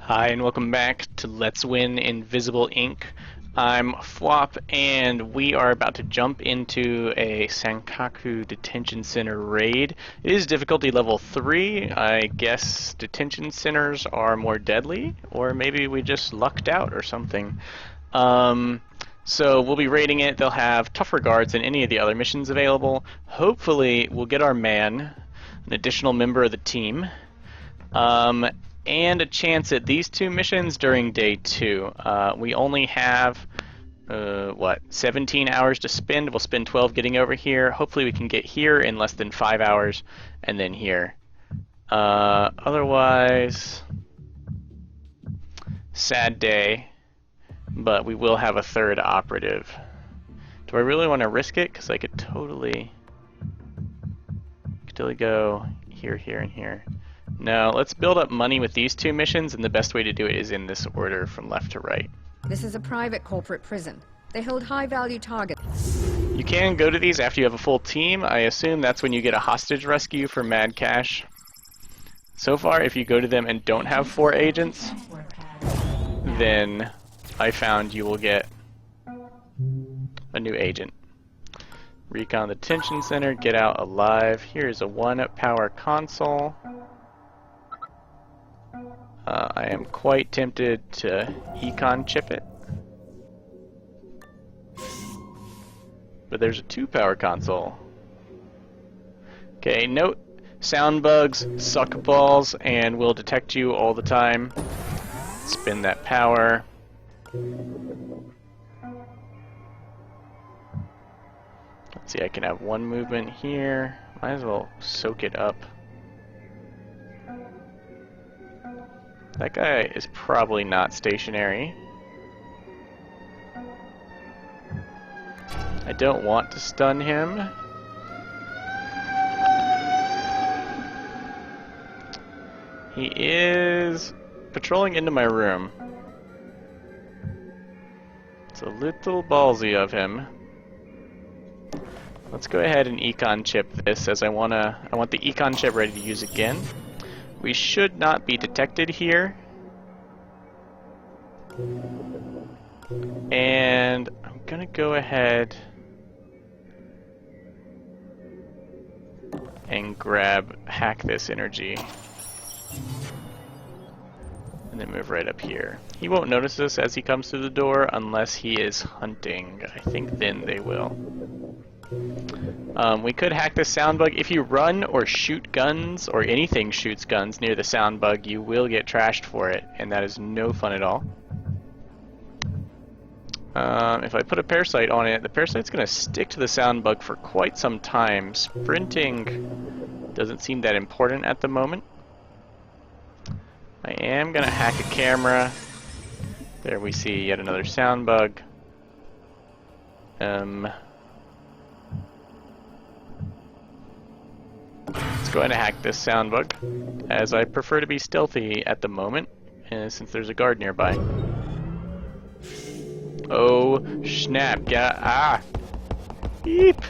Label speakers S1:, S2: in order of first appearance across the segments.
S1: Hi and welcome back to Let's Win Invisible Ink. I'm Flop and we are about to jump into a Sankaku Detention Center raid. It is difficulty level 3. I guess detention centers are more deadly, or maybe we just lucked out or something. So we'll be raiding it. They'll have tougher guards than any of the other missions available. Hopefully we'll get our man, an additional member of the team. And a chance at these two missions during day 2. We only have, 17 hours to spend. We'll spend 12 getting over here. Hopefully we can get here in less than 5 hours, and then here. Otherwise, sad day, but we will have a third operative. Do I really want to risk it? Because I could totally go here, here, and here. No, let's build up money with these two missions, and the best way to do it is in this order from left to right.
S2: This is a private corporate prison. They hold high-value targets.
S1: You can go to these after you have a full team. I assume that's when you get a hostage rescue for Mad Cash. So far, if you go to them and don't have 4 agents, then I found you will get a new agent. Recon the detention center, get out alive. Here's a 1 power console. I am quite tempted to econ chip it. But there's a 2 power console. Okay, note, sound bugs suck balls and will detect you all the time. Spin that power. Let's see, I can have 1 movement here. Might as well soak it up. That guy is probably not stationary. I don't want to stun him. He is patrolling into my room. It's a little ballsy of him. Let's go ahead and econ chip this, as I want the econ chip ready to use again. We should not be detected here. And I'm gonna go ahead and hack this energy. And then move right up here. He won't notice us as he comes through the door unless he is hunting. I think then they will. We could hack this sound bug. If you run or shoot guns, or anything shoots guns near the sound bug, you will get trashed for it, and that is no fun at all. If I put a parasite on it, the parasite's going to stick to the sound bug for quite some time. Sprinting doesn't seem that important at the moment. I am going to hack a camera. There we see yet another sound bug. Let's go ahead and hack this sound bug, as I prefer to be stealthy at the moment, since there's a guard nearby. Oh, snap. Beep!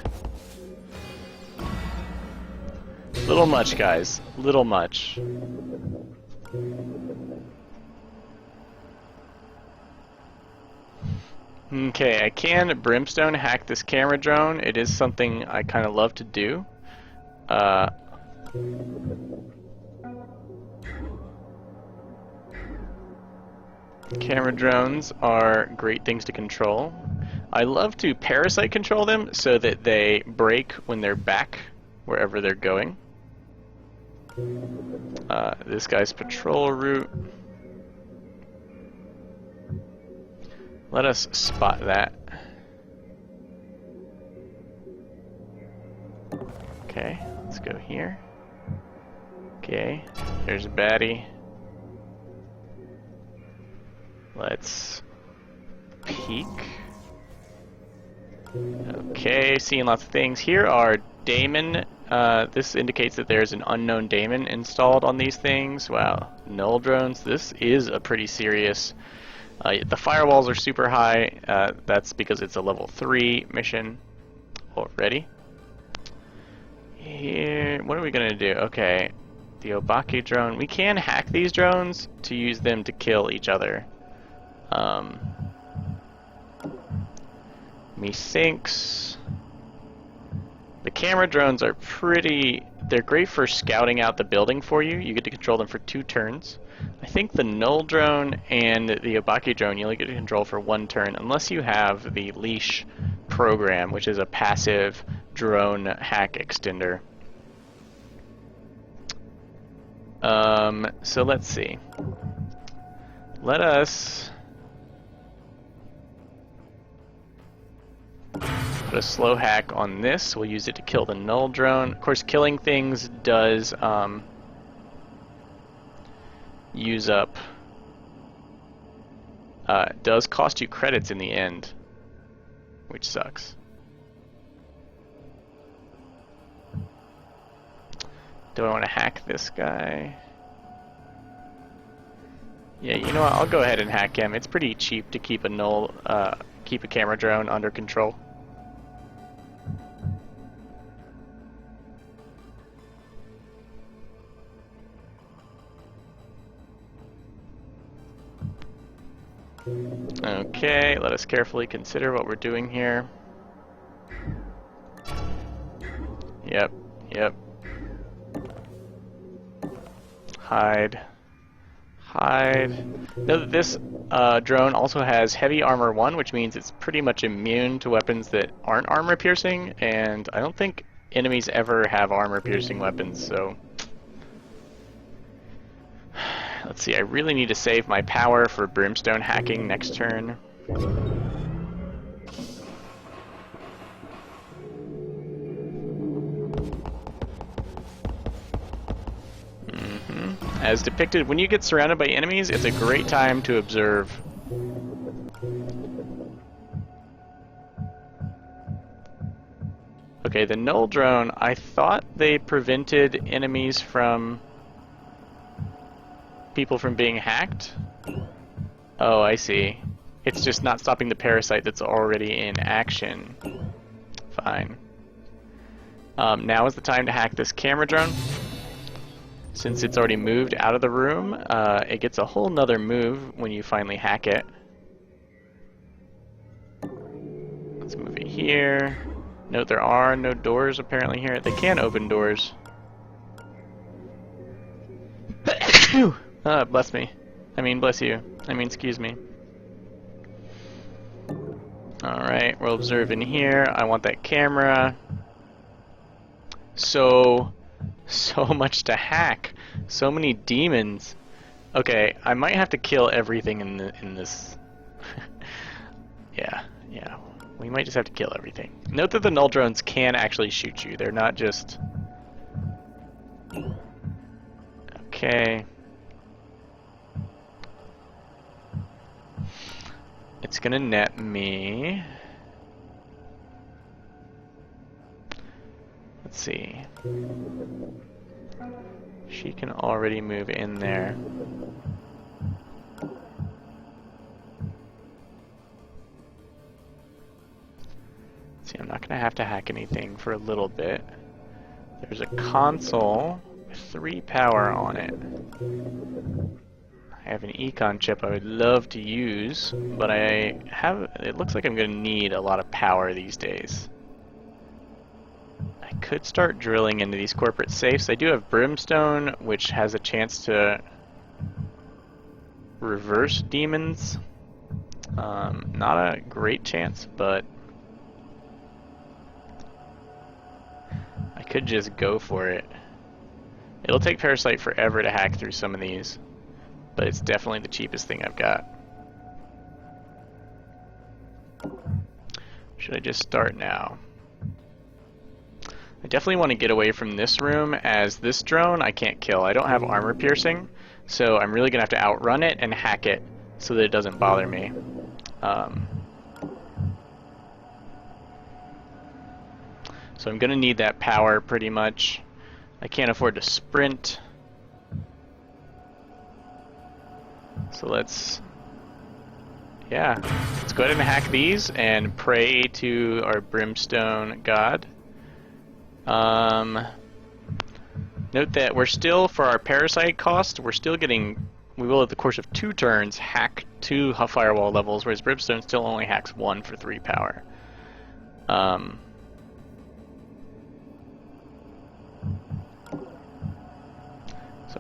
S1: Little much, guys. Little much. Okay, I can brimstone hack this camera drone. It is something I kind of love to do. Camera drones are great things to control. I love to parasite control them so that they break when they're back wherever they're going. This guy's patrol route. Let us spot that. Okay, let's go here. Okay, there's a baddie. Let's peek. Okay, seeing lots of things. Here are daemon. This indicates that there's an unknown daemon installed on these things. Wow, null drones. This is a pretty serious. The firewalls are super high. That's because it's a level 3 mission already. Here, what are we gonna do? Okay, the Obake drone. We can hack these drones to use them to kill each other. Methinks the camera drones are they're great for scouting out the building for you. You get to control them for 2 turns. I think the null drone and the Obake drone you only get to control for 1 turn unless you have the leash program, which is a passive drone hack extender. So let's see. Let us put a slow hack on this. We'll use it to kill the null drone. Of course, killing things does use up, does cost you credits in the end, which sucks. Do I want to hack this guy? Yeah, you know what? I'll go ahead and hack him. It's pretty cheap to keep keep a camera drone under control. Okay, let us carefully consider what we're doing here. Yep. Hide. Note that this drone also has heavy armor 1, which means it's pretty much immune to weapons that aren't armor piercing, and I don't think enemies ever have armor piercing weapons, so... Let's see, I really need to save my power for brimstone hacking next turn. As depicted, when you get surrounded by enemies, it's a great time to observe. Okay, the null drone, I thought they prevented enemies from... people from being hacked? Oh, I see. It's just not stopping the parasite that's already in action. Fine. Now is the time to hack this camera drone. Since it's already moved out of the room, it gets a whole nother move when you finally hack it. Let's move it here. Note there are no doors apparently here. They can open doors. Bless me. I mean, bless you. I mean, excuse me. Alright, we'll observe in here. I want that camera. So much to hack. So many demons. Okay, I might have to kill everything in this. Yeah. We might just have to kill everything. Note that the null drones can actually shoot you. They're not just... Okay. It's gonna net me. Let's see. She can already move in there. See, I'm not gonna have to hack anything for a little bit. There's a console with 3 power on it. I have an econ chip I would love to use, but it looks like I'm going to need a lot of power these days. I could start drilling into these corporate safes. I do have brimstone, which has a chance to reverse demons. Not a great chance, but I could just go for it. It'll take Parasite forever to hack through some of these, but it's definitely the cheapest thing I've got. Should I just start now? I definitely want to get away from this room, as this drone I can't kill. I don't have armor piercing, so I'm really going to have to outrun it and hack it so that it doesn't bother me. So I'm going to need that power pretty much. I can't afford to sprint. So let's go ahead and hack these and pray to our brimstone god. Note that we're still, for our parasite cost, we're still getting, we will at the course of 2 turns hack 2 firewall levels, whereas Brimstone still only hacks 1 for 3 power. So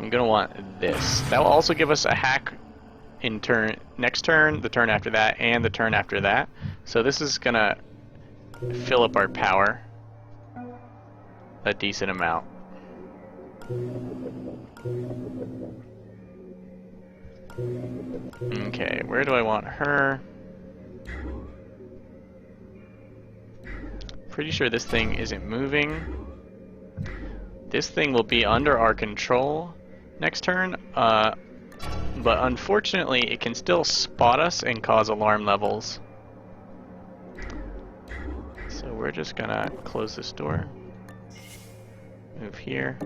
S1: I'm gonna want this. That will also give us a hack in next turn, the turn after that, and the turn after that. So this is gonna fill up our power a decent amount. Okay, where do I want her? Pretty sure this thing isn't moving. This thing will be under our control next turn, but unfortunately it can still spot us and cause alarm levels. So we're just gonna close this door. Move here.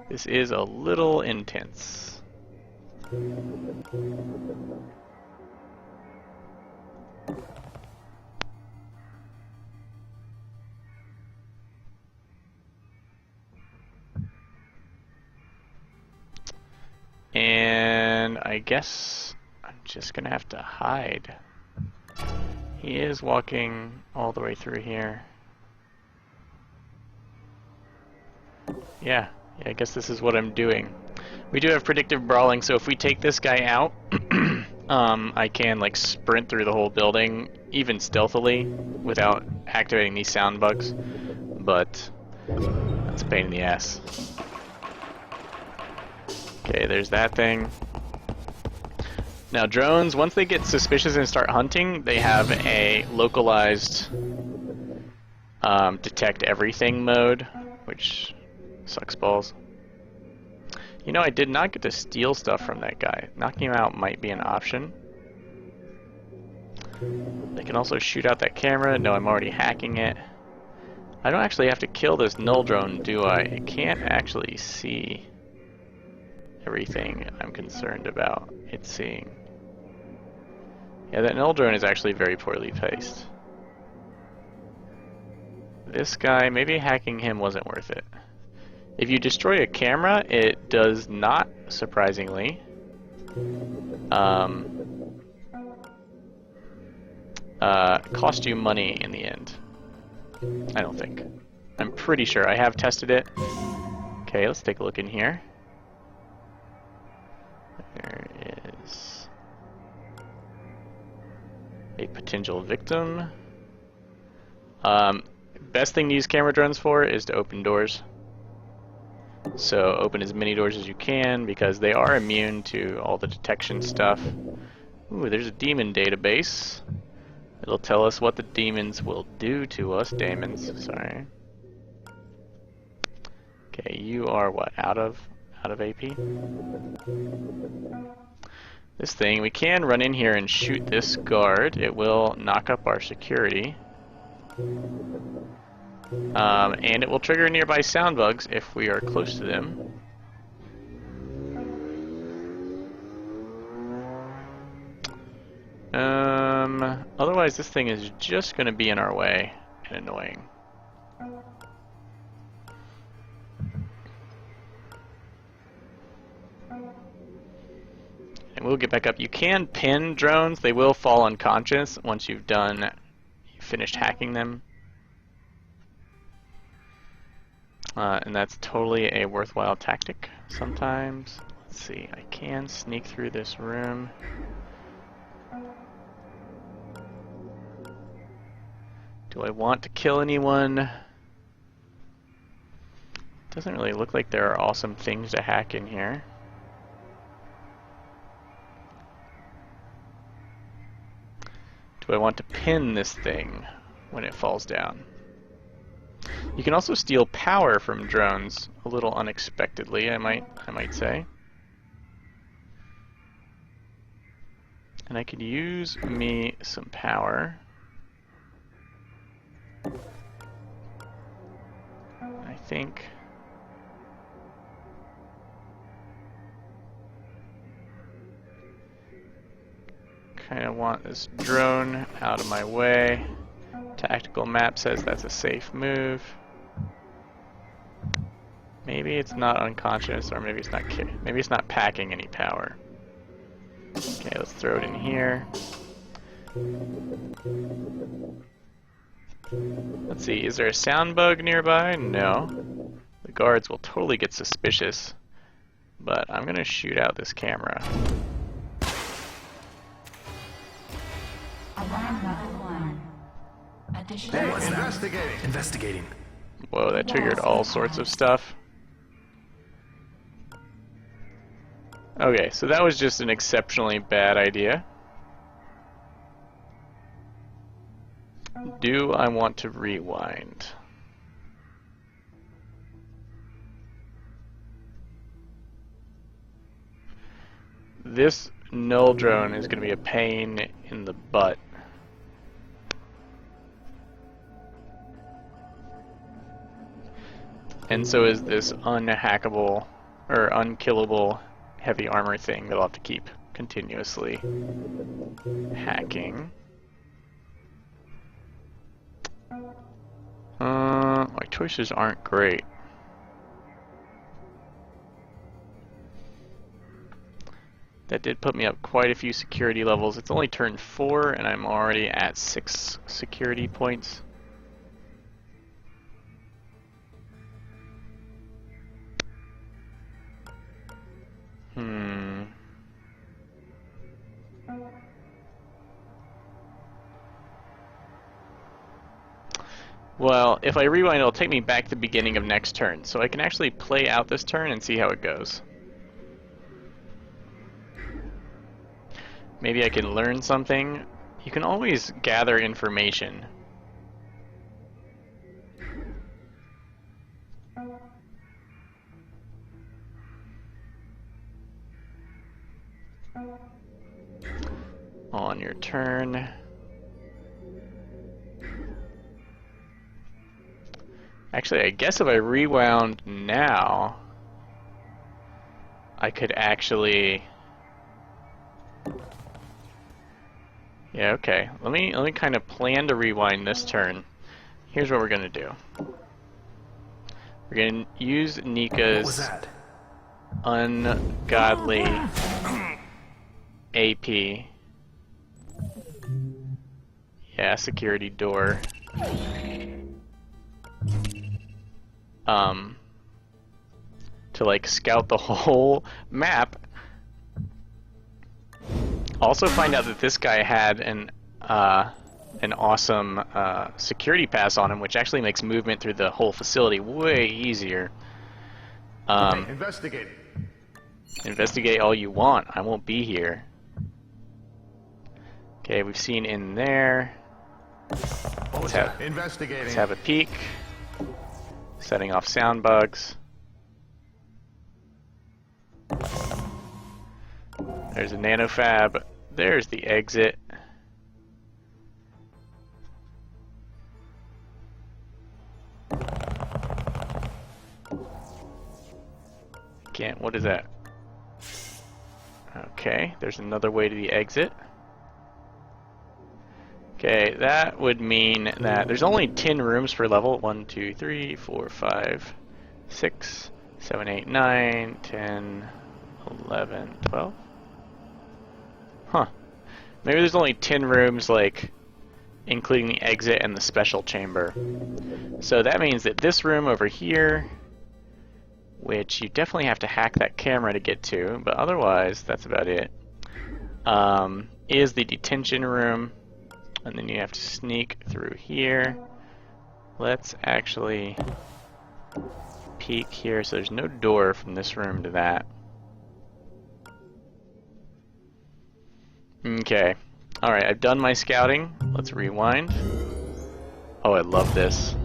S1: This is a little intense. And I guess I'm just gonna have to hide. He is walking all the way through here. Yeah, I guess this is what I'm doing. We do have predictive brawling, so if we take this guy out, I can like sprint through the whole building, even stealthily, without activating these sound bugs. But that's a pain in the ass. Okay, there's that thing. Now drones, once they get suspicious and start hunting, they have a localized detect everything mode, which sucks balls. You know, I did not get to steal stuff from that guy. Knocking him out might be an option. They can also shoot out that camera. No, I'm already hacking it. I don't actually have to kill this null drone, do I? It can't actually see everything I'm concerned about it seeing. Yeah, that null drone is actually very poorly placed. This guy, maybe hacking him wasn't worth it. If you destroy a camera, it does not, surprisingly, cost you money in the end. I don't think. I'm pretty sure. I have tested it. Okay, let's take a look in here. There is a potential victim. Best thing to use camera drones for is to open doors. So open as many doors as you can because they are immune to all the detection stuff. Ooh, there's a demon database. It'll tell us what the demons will do to us. Demons, sorry. Okay, you are what? Out of AP? This thing, we can run in here and shoot this guard. It will knock up our security. And it will trigger nearby sound bugs if we are close to them. Otherwise this thing is just going to be in our way and annoying. And we'll get back up. You can pin drones. They will fall unconscious once you've finished hacking them. And that's totally a worthwhile tactic sometimes. Let's see, I can sneak through this room. Do I want to kill anyone? Doesn't really look like there are awesome things to hack in here. Do I want to pin this thing when it falls down? You can also steal power from drones a little unexpectedly, I might say. And I could use me some power. I think kind of want this drone out of my way. Tactical map says that's a safe move. Maybe it's not unconscious, or maybe it's not packing any power. Okay, let's throw it in here. Let's see, is there a sound bug nearby? No. The guards will totally get suspicious, but I'm gonna shoot out this camera.
S3: Alarm level 1. Additional
S4: Investigating.
S1: Whoa, that triggered all sorts of stuff. Okay, so that was just an exceptionally bad idea. Do I want to rewind? This null drone is going to be a pain in the butt. And so is this unhackable or unkillable heavy armor thing that I'll have to keep continuously hacking. My choices aren't great. That did put me up quite a few security levels. It's only turn 4 and I'm already at 6 security points. Well, if I rewind, it'll take me back to the beginning of next turn, so I can actually play out this turn and see how it goes. Maybe I can learn something. You can always gather information. On your turn. Actually, I guess if I rewound now, I could actually... Yeah, okay. Let me kind of plan to rewind this turn. Here's what we're gonna do. We're gonna use Nika's ungodly AP. Yeah, security door. To like scout the whole map. Also find out that this guy had an awesome security pass on him, which actually makes movement through the whole facility way easier.
S4: Investigate.
S1: Investigate all you want. I won't be here. Okay, we've seen in there. Let's have a peek. Setting off sound bugs. There's a nanofab. There's the exit. Can't, what is that? Okay, there's another way to the exit. Okay, that would mean that there's only 10 rooms per level. 1, 2, 3, 4, 5, 6, 7, 8, 9, 10, 11, 12. Huh. Maybe there's only 10 rooms, like, including the exit and the special chamber. So that means that this room over here, which you definitely have to hack that camera to get to, but otherwise, that's about it, is the detention room. And then you have to sneak through here. Let's actually peek here. So there's no door from this room to that. Okay. Alright, I've done my scouting. Let's rewind. Oh, I love this.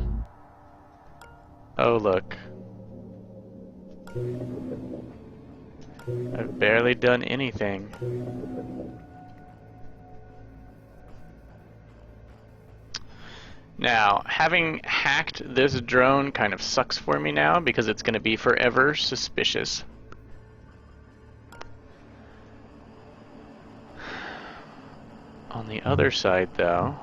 S1: Oh, look. I've barely done anything. Now, having hacked this drone kind of sucks for me now because it's going to be forever suspicious. On the other side, though,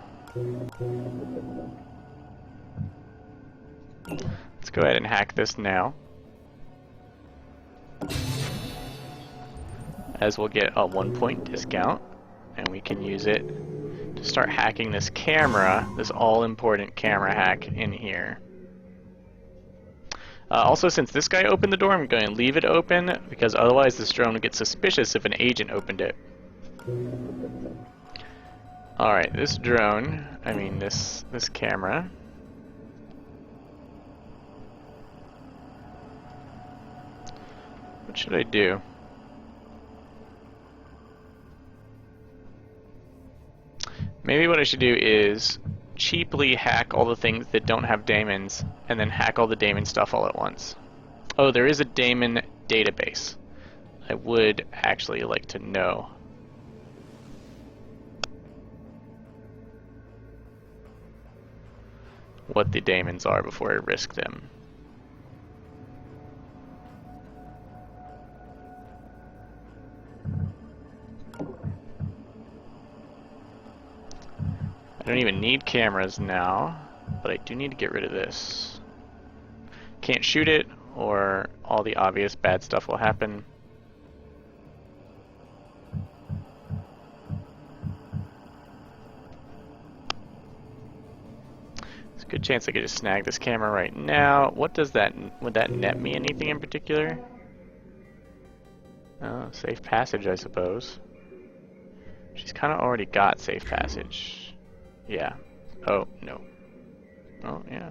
S1: let's go ahead and hack this now. as we'll get a 1-point discount, and we can use it to start hacking this camera, this all-important camera hack in here. Also, since this guy opened the door, I'm going to leave it open, because otherwise this drone would get suspicious if an agent opened it. Alright, this drone, this camera. What should I do? Maybe what I should do is cheaply hack all the things that don't have daemons, and then hack all the daemon stuff all at once. Oh, there is a daemon database. I would actually like to know. What the daemons are before I risk them. I don't even need cameras now, but I do need to get rid of this. Can't shoot it, or all the obvious bad stuff will happen. There's a good chance I could just snag this camera right now. What does that, would that net me anything in particular? Oh, safe passage, I suppose. She's kind of already got safe passage. Yeah. Oh, no. Oh, yeah.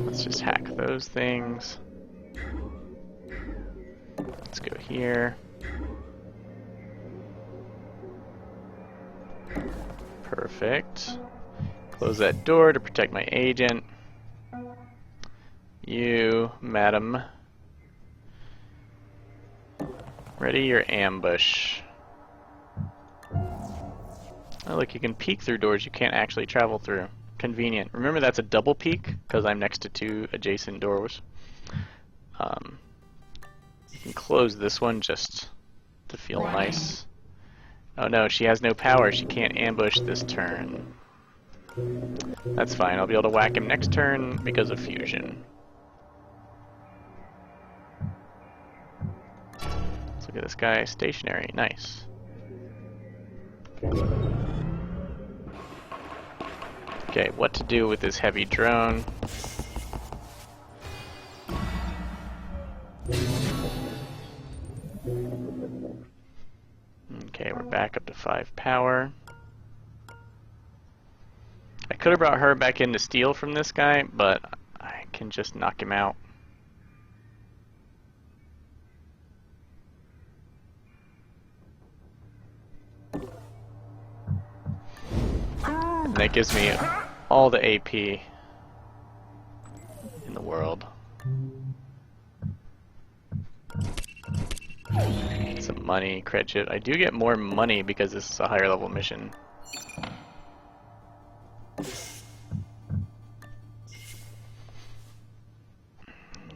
S1: Let's just hack those things. Let's go here. Perfect. Close that door to protect my agent. You, madam. Ready your ambush. Oh, look, you can peek through doors you can't actually travel through. Convenient. Remember, that's a double peek because I'm next to two adjacent doors. You can close this one just to feel nice. Oh no, she has no power. She can't ambush this turn. That's fine. I'll be able to whack him next turn because of fusion. Let's look at this guy. Stationary. Nice. Okay, what to do with this heavy drone? Okay, we're back up to 5 power. I could have brought her back in to steal from this guy, but I can just knock him out. And that gives me all the AP in the world. Some money, credit. I do get more money because this is a higher level mission.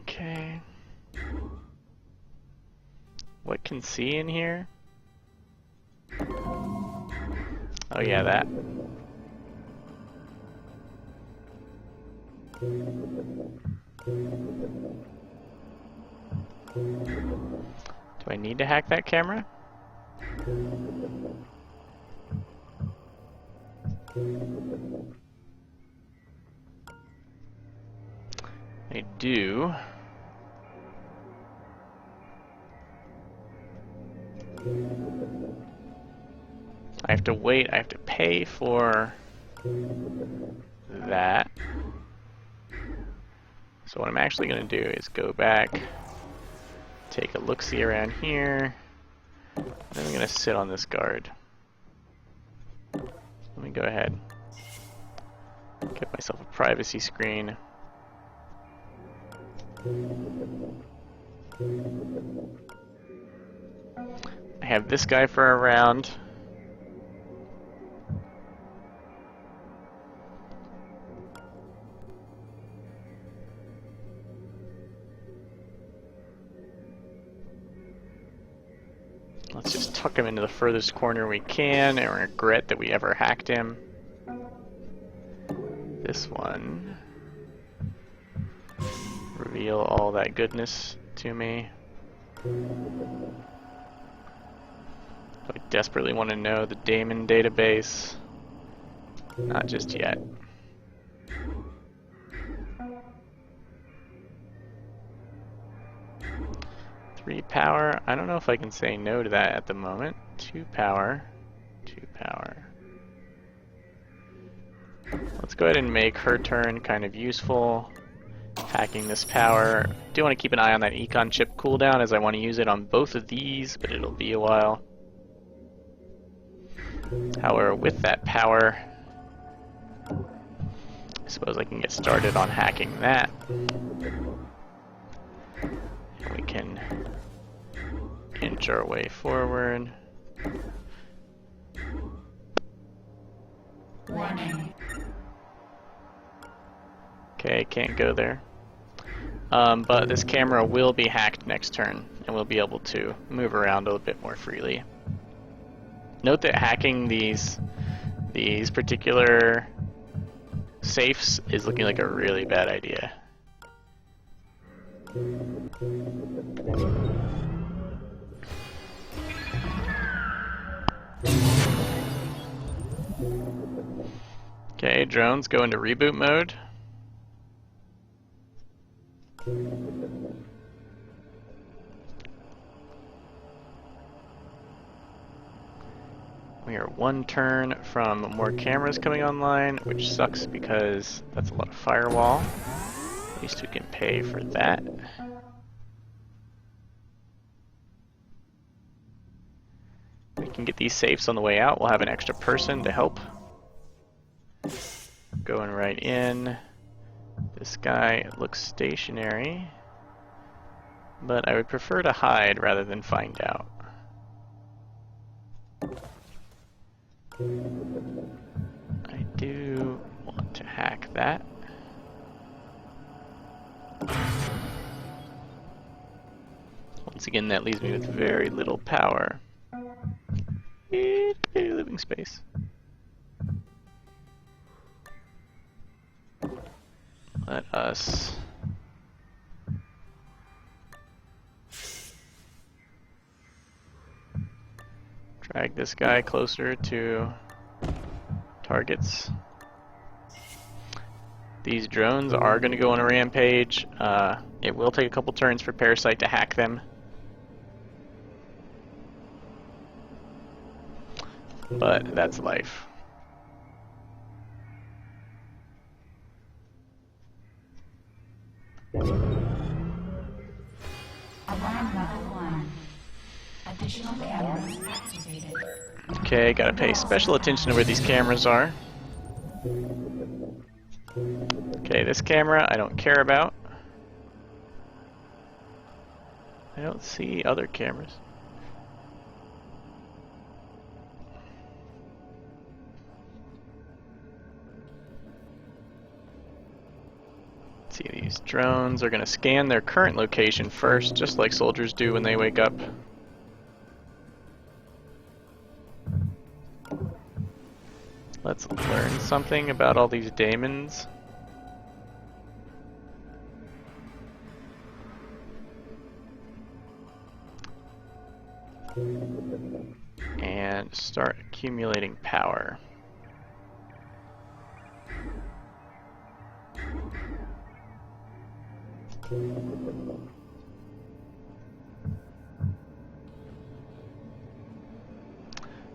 S1: Okay. What can see in here? Oh yeah, that. Do I need to hack that camera? I do. I have to wait, I have to pay for that. So what I'm actually going to do is go back, take a look-see around here, and then I'm going to sit on this guard. Let me go ahead, get myself a privacy screen. I have this guy for a round. Let's just tuck him into the furthest corner we can and regret that we ever hacked him. This one. Reveal all that goodness to me. I desperately want to know the daemon database. Not just yet. 3 power. I don't know if I can say no to that at the moment. 2 power. 2 power. Let's go ahead and make her turn kind of useful. Hacking this power. Do want to keep an eye on that econ chip cooldown as I want to use it on both of these, but it'll be a while. However, with that power, I suppose I can get started on hacking that. We can inch our way forward.
S3: Warning.
S1: Okay, can't go there. But this camera will be hacked next turn, and we'll be able to move around a little bit more freely. Note that hacking these particular safes is looking like a really bad idea. Okay, drones go into reboot mode. We are 1 turn from more cameras coming online, which sucks because that's a lot of firewall. At least we can pay for that. We can get these safes on the way out. We'll have an extra person to help. Going right in. This guy looks stationary, but I would prefer to hide rather than find out. I do want to hack that. Once again, that leaves me with very little power. Living space. Let us drag this guy closer to targets. These drones are going to go on a rampage. It will take a couple turns for Parasite to hack them. But that's life.
S3: Alarm level 1. Additional cameras activated.
S1: Okay, gotta pay special attention to where these cameras are. Okay, this camera I don't care about. I don't see other cameras. Let's see, these drones are gonna scan their current location first, just like soldiers do when they wake up. Let's learn something about all these daemons. And start accumulating power.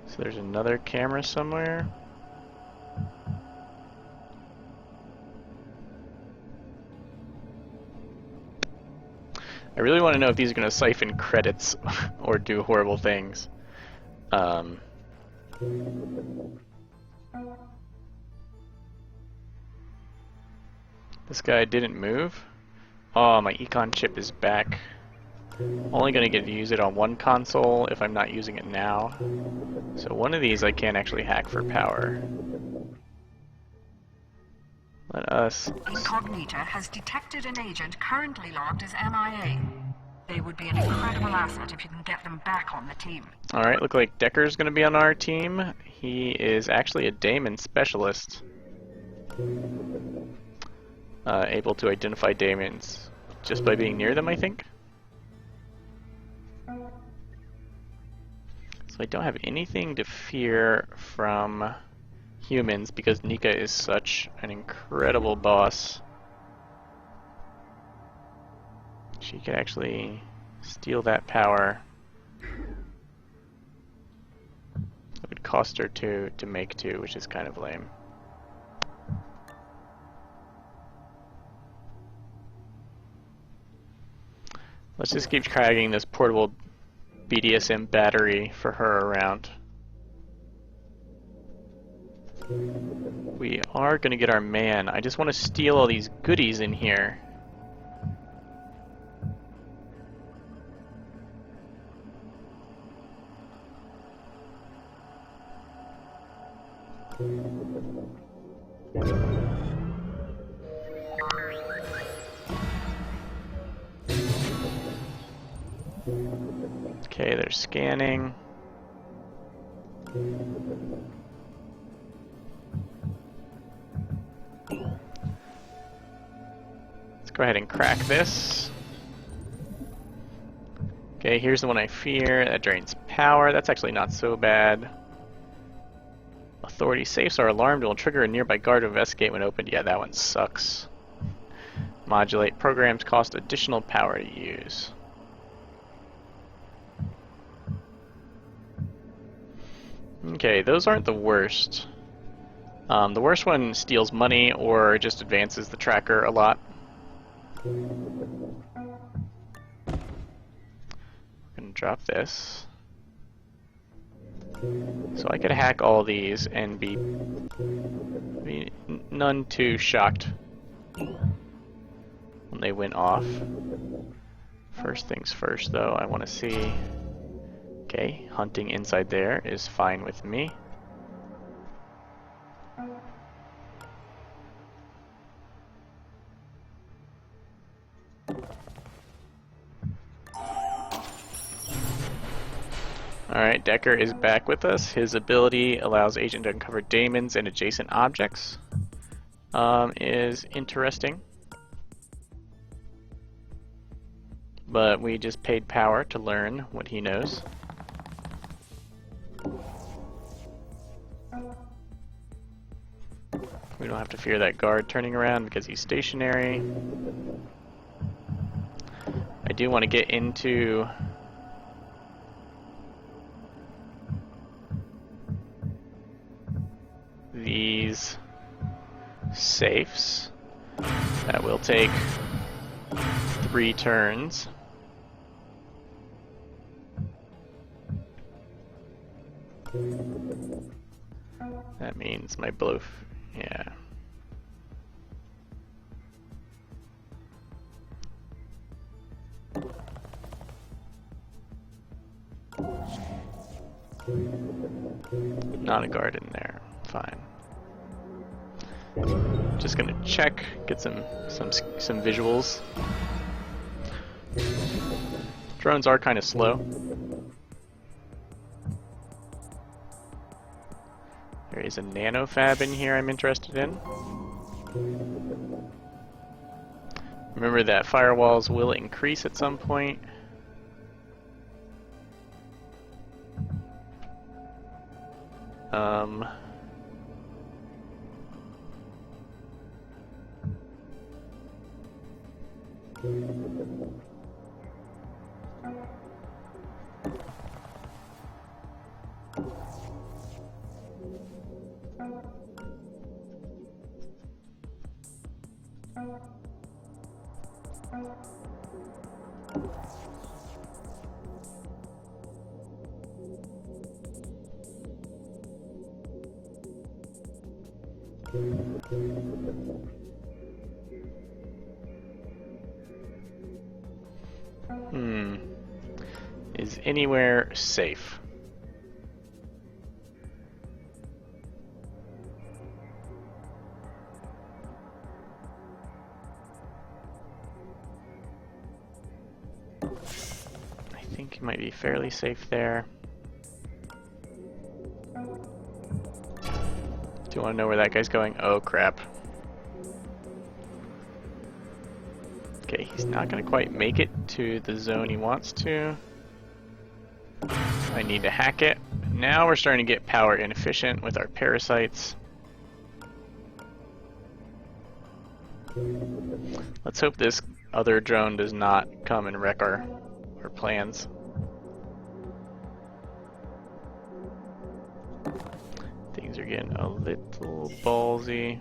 S1: So there's another camera somewhere. I really want to know if these are going to siphon credits or do horrible things. This guy didn't move. Oh, my econ chip is back. Only going to get to use it on one console if I'm not using it now. So one of these I can't actually hack for power. Let us...
S2: Incognita has detected an agent currently logged as MIA. They would be an incredible asset if you can get them back on the team.
S1: Alright, look like Decker's going to be on our team. He is actually a daemon specialist. Able to identify daemons just by being near them, I think. So I don't have anything to fear from humans because Nika is such an incredible boss. She could actually steal that power. It would cost her to make two, which is kind of lame. Let's just keep dragging this portable BDSM battery for her around. We are going to get our man. I just want to steal all these goodies in here. Okay, they're scanning. Let's go ahead and crack this. Okay, here's the one I fear. That drains power. That's actually not so bad. Authority safes are alarmed and will trigger a nearby guard to investigate when opened. Yeah, that one sucks. Modulate programs cost additional power to use. Okay, those aren't the worst. The worst one steals money or just advances the tracker a lot. I'm gonna drop this. So I could hack all these and be none too shocked when they went off. First things first though, I want to see... Okay, hunting inside there is fine with me. Alright, Decker is back with us. His ability allows Agent to uncover daemons and adjacent objects. Is interesting. But we just paid power to learn what he knows. We don't have to fear that guard turning around because he's stationary. I do want to get into these safes. That will take 3 turns. That means my blow... yeah. Not a guard in there. Fine. Just gonna check, get some visuals. Drones are kind of slow. There is a nanofab in here I'm interested in. Remember that firewalls will increase at some point. is anywhere safe. I think he might be fairly safe there. Do you want to know where that guy's going? Oh crap. Okay, he's not going to quite make it to the zone he wants to. I need to hack it. Now we're starting to get power inefficient with our parasites. Let's hope this other drone does not come and wreck our plans. Things are getting a little ballsy.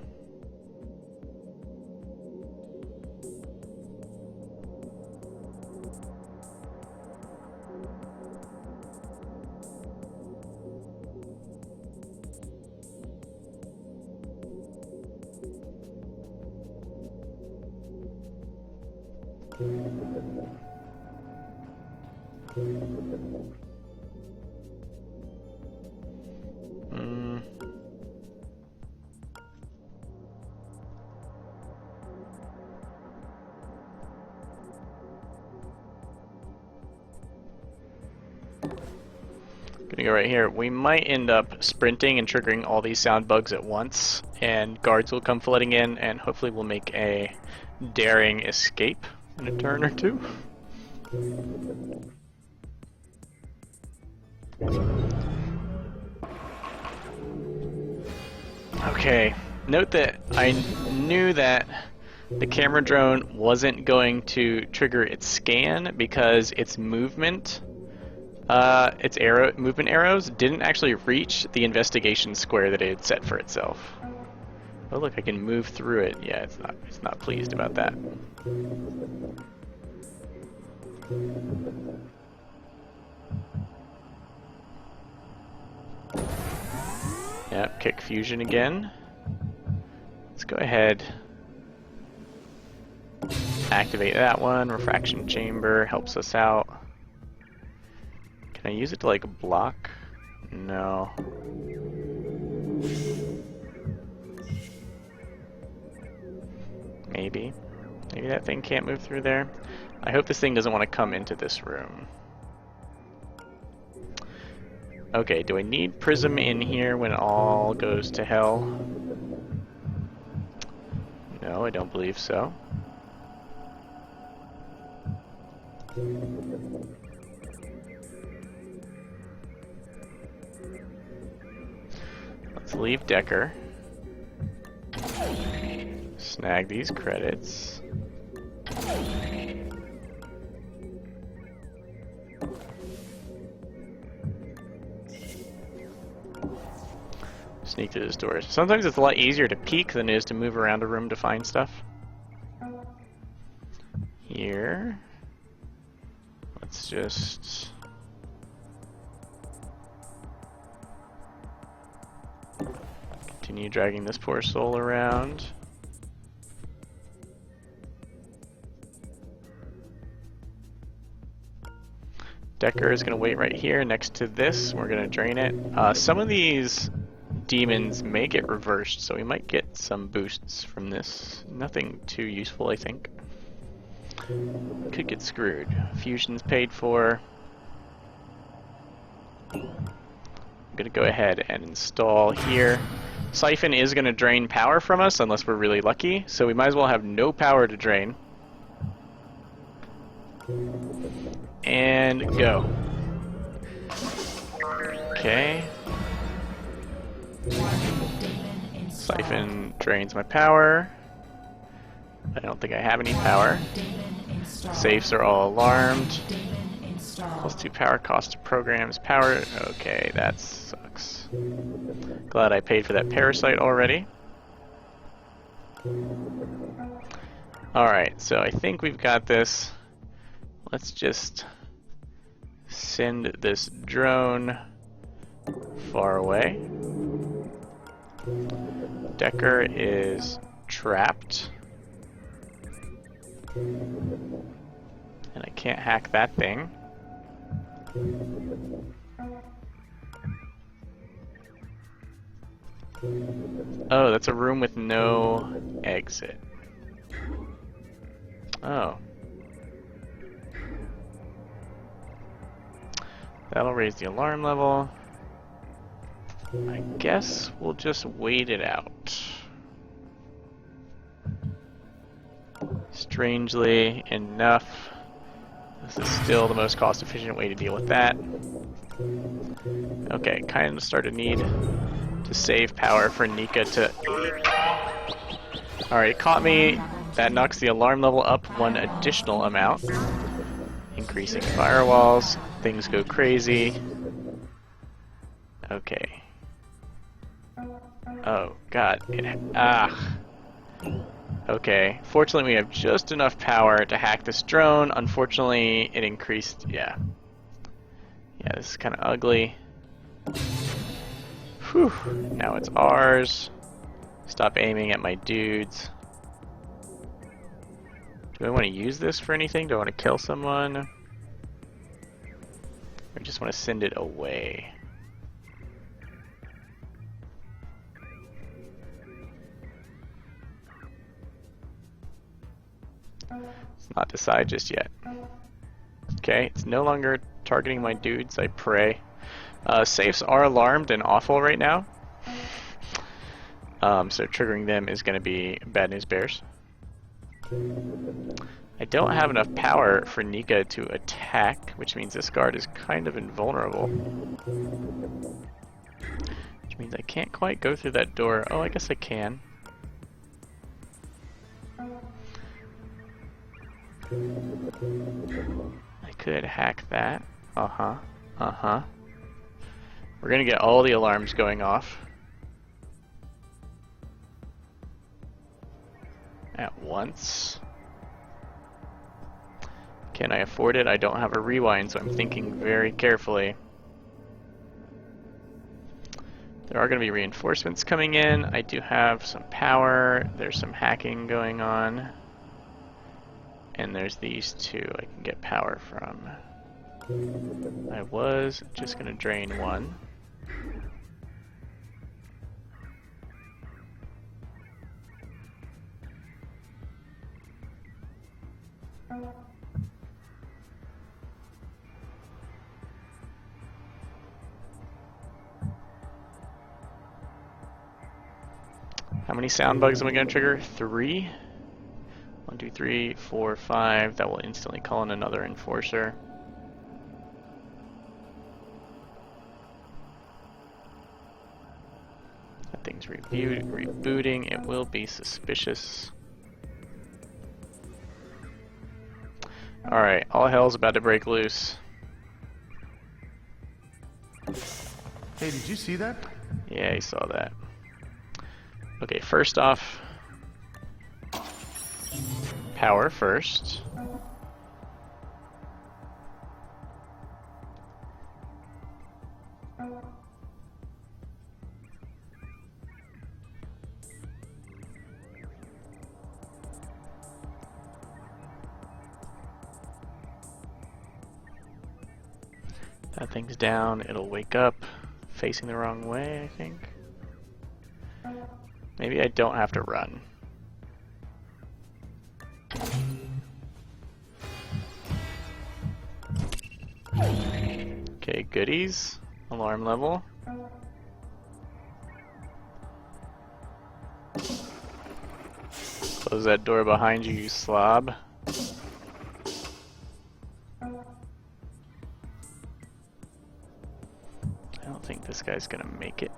S1: Gonna go right here. We might end up sprinting and triggering all these sound bugs at once, and guards will come flooding in, and hopefully we'll make a daring escape in a turn or two. Okay, note that I knew that the camera drone wasn't going to trigger its scan because its movement, movement arrows didn't actually reach the investigation square that it had set for itself. Oh look, I can move through it. Yeah, it's not pleased about that. Yep, kick fusion again. Let's go ahead. Activate that one. Refraction chamber helps us out. Can I use it to like block? No. Maybe. Maybe that thing can't move through there. I hope this thing doesn't want to come into this room. Okay, do I need Prism in here when it all goes to hell? No, I don't believe so. Let's leave Decker. Snag these credits. Sneak through this doors. Sometimes it's a lot easier to peek than it is to move around a room to find stuff. Here. Let's just... continue dragging this poor soul around. Decker is going to wait right here next to this. We're going to drain it. Some of these demons may get reversed, so we might get some boosts from this. Nothing too useful, I think. Could get screwed. Fusion's paid for. I'm going to go ahead and install here. Siphon is going to drain power from us unless we're really lucky, so we might as well have no power to drain. And go. Okay. Siphon drains my power. I don't think I have any power. Safes are all alarmed. +2 power cost to programs. Power. Okay, that sucks. Glad I paid for that parasite already. Alright, so I think we've got this. Let's just send this drone far away. Decker is trapped. And I can't hack that thing. Oh, that's a room with no exit. Oh. That'll raise the alarm level. I guess we'll just wait it out. Strangely enough, this is still the most cost-efficient way to deal with that. Okay, kind of start to need to save power for Nika to... Alright, it caught me. That knocks the alarm level up one additional amount. Increasing firewalls. Things go crazy. Okay. Oh, God. Okay. Fortunately, we have just enough power to hack this drone. Unfortunately, it increased... Yeah. Yeah, this is kind of ugly. Whew. Now it's ours. Stop aiming at my dudes. Do I want to use this for anything? Do I want to kill someone? Or just want to send it away? Let's not decide just yet. Okay, it's no longer targeting my dudes, I pray. Safes are alarmed and awful right now. So triggering them is going to be bad news bears. I don't have enough power for Nika to attack, which means this guard is kind of invulnerable. Which means I can't quite go through that door. Oh, I guess I can. I could hack that. Uh-huh. We're gonna get all the alarms going off at once. Can I afford it? I don't have a rewind, so I'm thinking very carefully. There are going to be reinforcements coming in. I do have some power. There's some hacking going on. And there's these two I can get power from. I was just going to drain one. How many sound bugs am I going to trigger? 3? 1, 2, 3, 4, 5. That will instantly call in another enforcer. That thing's rebooting. It will be suspicious. Alright, all hell's about to break loose.
S4: Hey, did you see that?
S1: Yeah, he saw that. Okay, first off, power first. That thing's down, it'll wake up, facing the wrong way, I think. Maybe I don't have to run. Okay, goodies. Alarm level. Close that door behind you, you slob. I don't think this guy's gonna make it.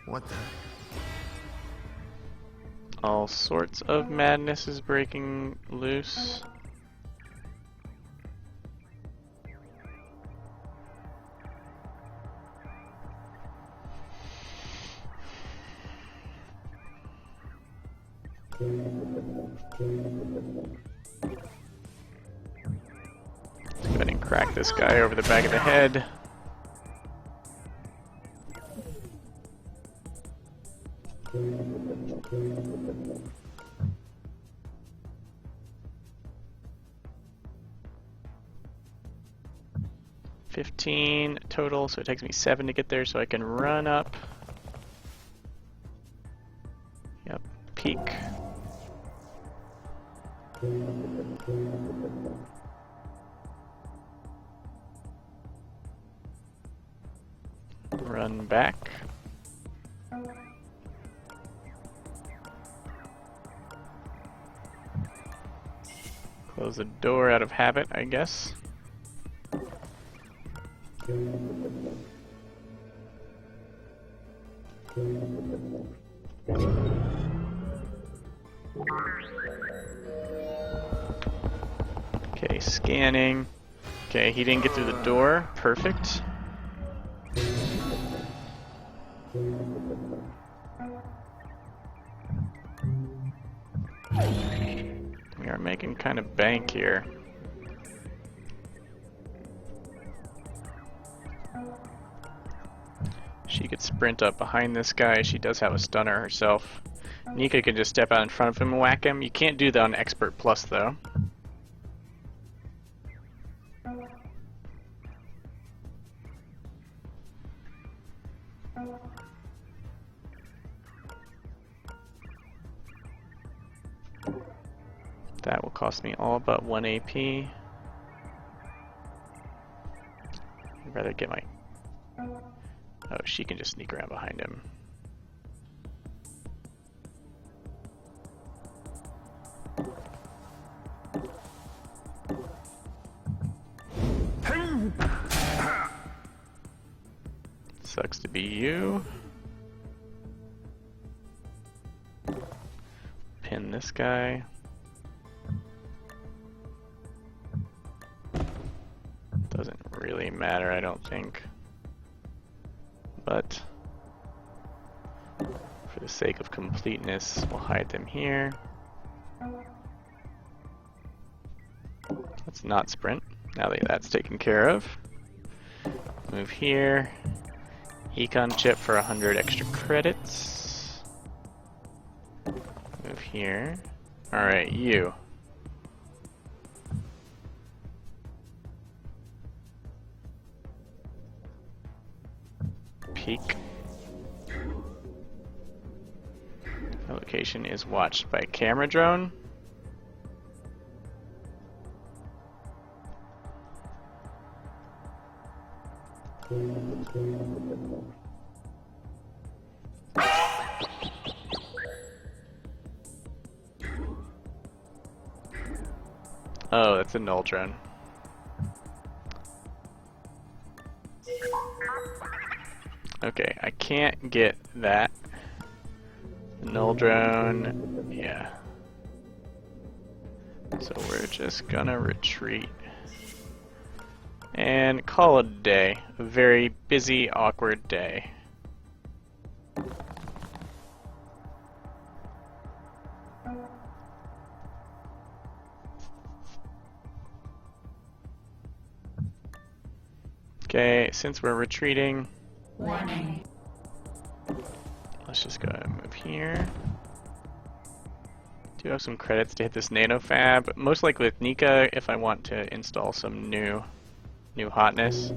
S4: What the?
S1: All sorts of madness is breaking loose. Let's go ahead and crack this guy over the back of the head. $15 total, so it takes me 7 to get there, so I can run up. Yep, peek. Run back. Close the door out of habit, I guess. Okay, scanning. Okay, he didn't get through the door. Perfect. We are making kind of bank here. She could sprint up behind this guy. She does have a stunner herself. Nika can just step out in front of him and whack him. You can't do that on Expert Plus, though. That will cost me all but 1 AP. I'd rather get my... Oh, she can just sneak around behind him. Sucks to be you. Pin this guy. Doesn't really matter, I don't think. But for the sake of completeness, we'll hide them here. Let's not sprint, now that that's taken care of. Move here. Econ chip for 100 extra credits. Move here. Alright, you. Peek. The location is watched by camera drone. Oh, that's a null drone. Okay, I can't get that. Null drone, yeah. So we're just gonna retreat. And call it a day. A very busy, awkward day. Okay, since we're retreating,
S3: Warning.
S1: let's just go ahead and move here. Do have some credits to hit this nanofab, most likely with Nika if I want to install some new hotness.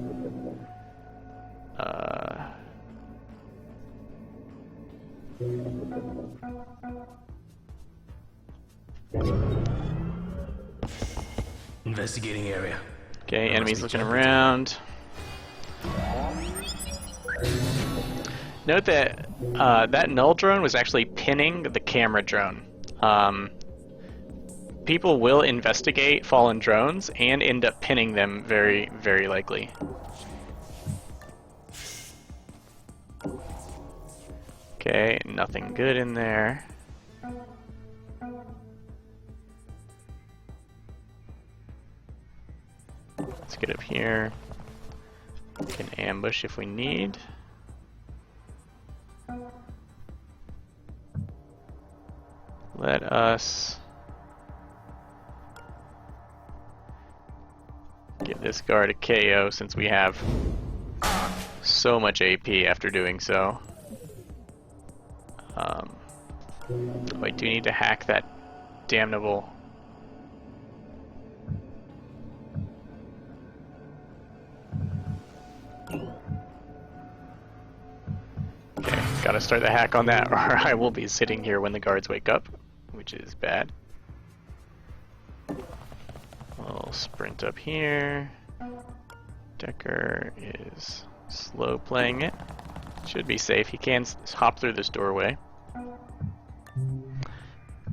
S5: Investigating area.
S1: Okay, enemies looking around. Note that that null drone was actually pinning the camera drone. People will investigate fallen drones and end up pinning them very, very likely. Okay, nothing good in there. Let's get up here. We can ambush if we need. Let us give this guard a KO since we have so much AP after doing so. Oh, I do need to hack that damnable. Okay, gotta start the hack on that, or I will be sitting here when the guards wake up, which is bad. We'll sprint up here. Decker is slow playing it. Should be safe. He can hop through this doorway.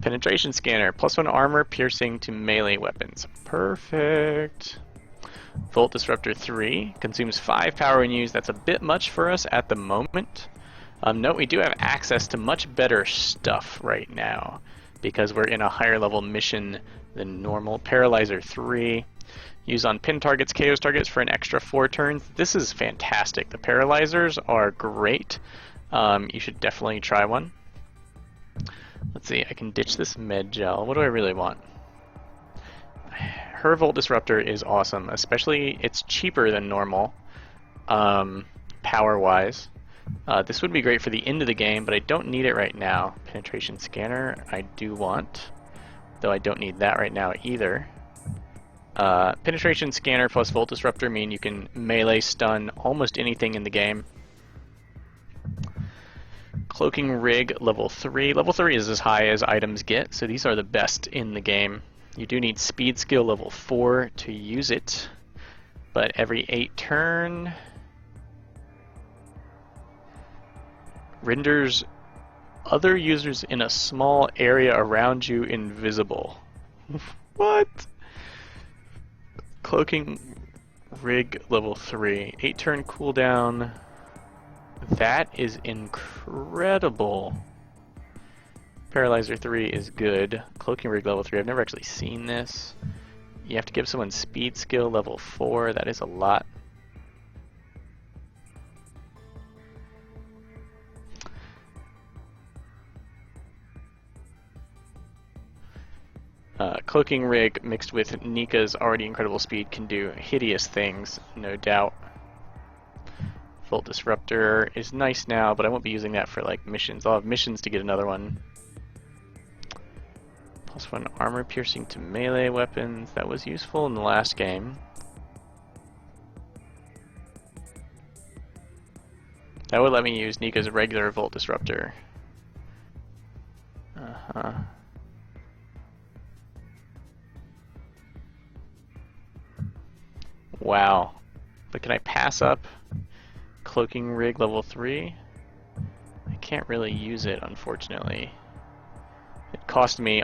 S1: Penetration scanner. +1 armor piercing to melee weapons. Perfect. Volt Disruptor 3. Consumes 5 power in use. That's a bit much for us at the moment. Note we do have access to much better stuff right now because we're in a higher level mission than normal. Paralyzer 3. Use on pin targets, KOs targets for an extra 4 turns. This is fantastic. The paralyzers are great. You should definitely try one. Let's see, I can ditch this med gel. What do I really want? Her Volt Disruptor is awesome, especially it's cheaper than normal, power-wise. This would be great for the end of the game, but I don't need it right now. Penetration Scanner, I do want, though I don't need that right now either. Penetration Scanner plus Volt Disruptor mean you can melee stun almost anything in the game. Cloaking Rig level 3. Level 3 is as high as items get, so these are the best in the game. You do need Speed Skill level 4 to use it, but every 8 turn renders other users in a small area around you invisible. What? Cloaking Rig level 3. 8 turn cooldown. That is incredible. Paralyzer 3 is good. Cloaking Rig level 3. I've never actually seen this. You have to give someone Speed Skill level 4. That is a lot. Cloaking Rig mixed with Nika's already incredible speed can do hideous things, no doubt. Volt Disruptor is nice now, but I won't be using that for like missions. I'll have missions to get another one. +1 armor piercing to melee weapons. That was useful in the last game. That would let me use Nika's regular Volt Disruptor. Wow. But can I pass up Cloaking Rig level 3? I can't really use it, unfortunately. It cost me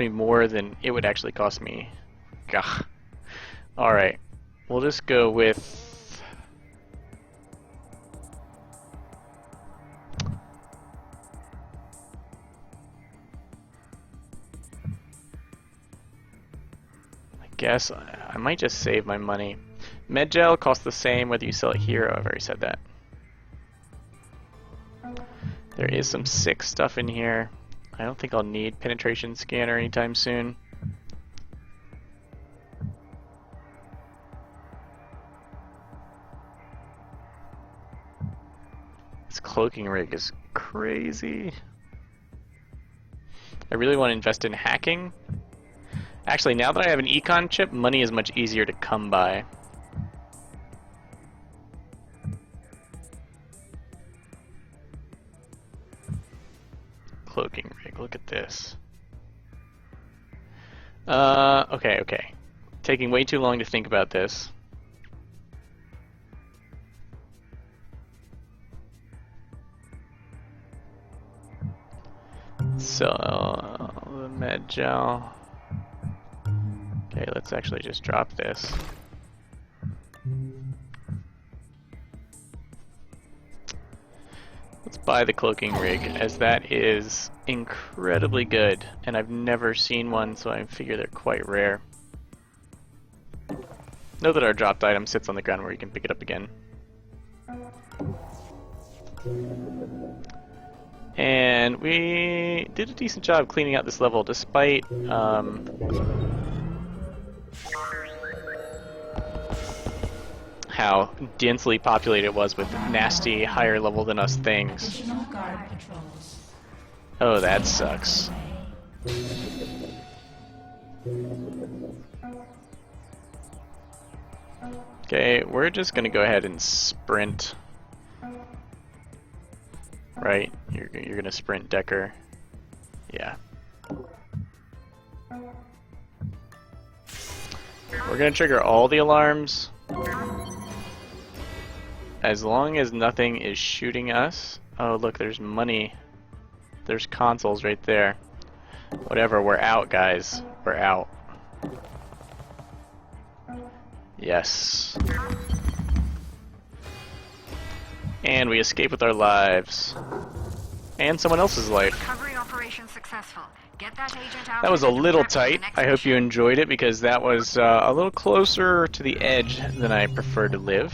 S1: more than it would actually cost me. Gah. Alright. We'll just go with guess I might just save my money. Medgel costs the same whether you sell it here. Oh, I've already said that. There is some sick stuff in here. I don't think I'll need penetration scanner anytime soon. This cloaking rig is crazy. I really want to invest in hacking. Actually, now that I have an econ chip, money is much easier to come by. Cloaking rig, look at this. Okay. Taking way too long to think about this. So, the med gel. Okay, let's actually just drop this. Let's buy the cloaking rig, as that is incredibly good, and I've never seen one, so I figure they're quite rare. Note that our dropped item sits on the ground where you can pick it up again. And we did a decent job cleaning out this level, despite how densely populated it was with nasty, higher level than us things.
S3: Additional guard patrols.
S1: Oh, that sucks. Okay, we're just gonna go ahead and sprint. Right? You're gonna sprint, Decker. Yeah. We're gonna trigger all the alarms. As long as nothing is shooting us. Oh, look, there's money. There's consoles right there. Whatever, we're out, guys. We're out. Yes. And we escape with our lives. And someone else's life.
S2: Recovery operation successful. Get that agent out.
S1: That was a
S2: and
S1: little
S2: prep for the
S1: tight.
S2: next
S1: I hope you
S2: mission.
S1: enjoyed it because that was a little closer to the edge than I prefer to live.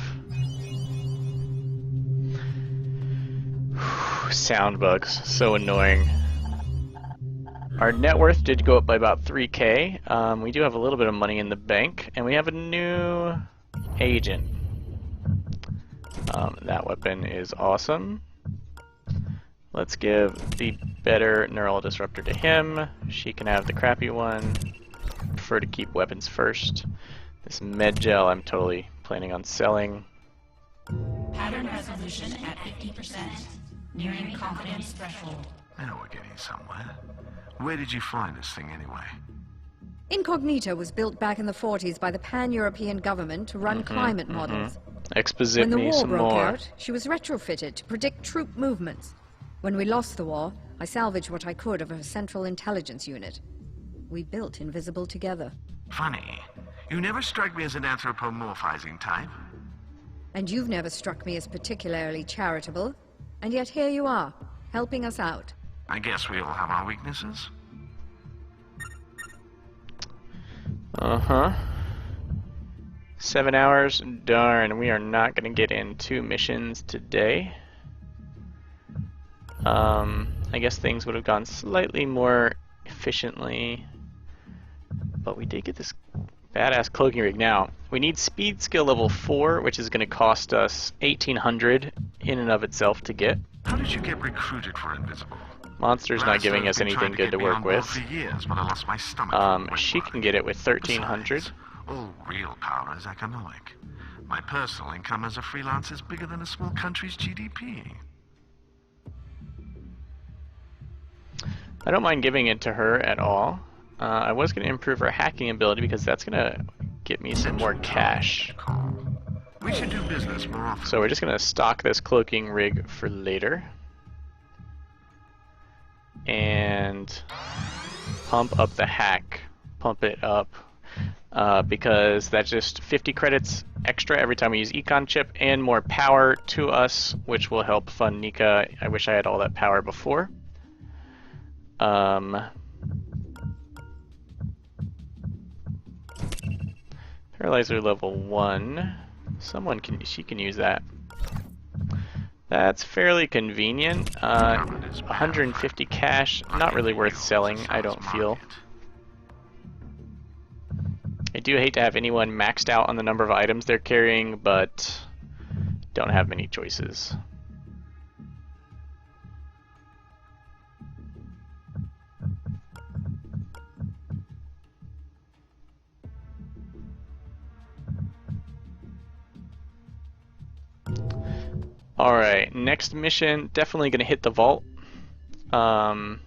S1: Sound bugs, so annoying. Our net worth did go up by about 3K. We do have a little bit of money in the bank, and we have a new agent. That weapon is awesome. Let's give the better neural disruptor to him. She can have the crappy one. Prefer to keep weapons first. This med gel I'm totally planning on selling.
S3: Pattern resolution at 50%. Nearing confidence threshold.
S4: Now we're getting somewhere. Where did you find this thing anyway?
S5: Incognito was built back in the 40s by the pan-European government to run climate models.
S1: Exposit
S5: When the
S1: me
S5: war
S1: some
S5: broke
S1: more.
S5: out, she was retrofitted to predict troop movements. When we lost the war, I salvaged what I could of her central intelligence unit. We built Invisible together.
S4: Funny. You never struck me as an anthropomorphizing type.
S5: And you've never struck me as particularly charitable. And yet here you are, helping us out.
S4: I guess we all have our weaknesses.
S1: Uh-huh. 7 hours? Darn, we are not going to get in 2 missions today. I guess things would have gone slightly more efficiently. But we did get this badass cloaking rig. Now, we need speed skill level 4, which is going to cost us 1,800 in and of itself to get.
S4: How did you get recruited for Invisible?
S1: Monster's not giving us anything good to work with.
S4: For years, but I lost my stomach.
S1: She can get it with 1,300.
S4: Besides, all real power is economic. My personal income as a freelancer is bigger than a small country's GDP.
S1: I don't mind giving it to her at all. I was going to improve her hacking ability because that's going to get me some more cash.
S4: We should do business more often.
S1: So we're just going to stock this cloaking rig for later. And pump up the hack. Pump it up. Because that's just 50 credits extra every time we use econ chip and more power to us, which will help fund Nika. I wish I had all that power before. Paralyzer level 1. She can use that. That's fairly convenient. 150 cash, not really worth selling, I don't feel. I do hate to have anyone maxed out on the number of items they're carrying, but don't have many choices. Alright, next mission, definitely going to hit the vault. Then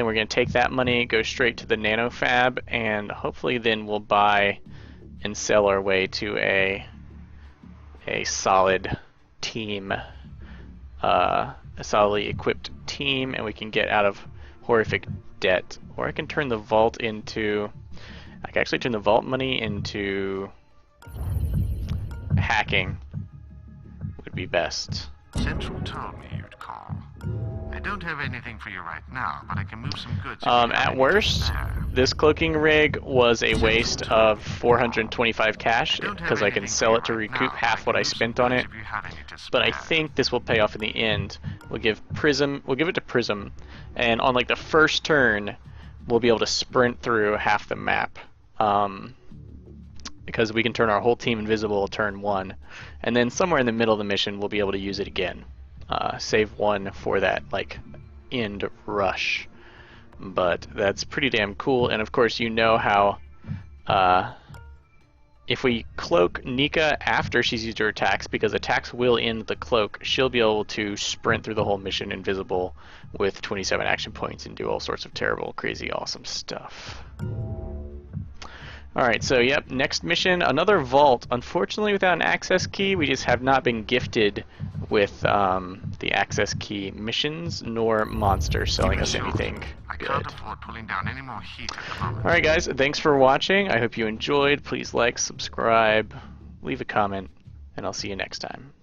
S1: we're going to take that money, go straight to the nano fab, and hopefully then we'll buy and sell our way to a solid team, a solidly equipped team, and we can get out of horrific debt. Or I can turn the vault into, I can actually turn the vault money into hacking. Would be best.
S4: Central told me you'd call. I don't have anything for you right now, but I can move some goods.
S1: At worst, this cloaking rig was a waste of 425 cash because I can sell it to recoup half what I spent on it. But I think this will pay off in the end. We'll give it to Prism, and on like the first turn, we'll be able to sprint through half the map. because we can turn our whole team invisible turn 1, and then somewhere in the middle of the mission we'll be able to use it again. Save 1 for that like end rush. But that's pretty damn cool, and of course you know how if we cloak Nika after she's used her attacks, because attacks will end the cloak, she'll be able to sprint through the whole mission invisible with 27 action points and do all sorts of terrible, crazy, awesome stuff. Alright, so yep, next mission, another vault. Unfortunately without an access key, we just have not been gifted with the access key missions, nor monsters selling us anything
S4: I
S1: good.
S4: can't afford pulling down any more heat at the moment.
S1: Alright guys, thanks for watching. I hope you enjoyed. Please like, subscribe, leave a comment, and I'll see you next time.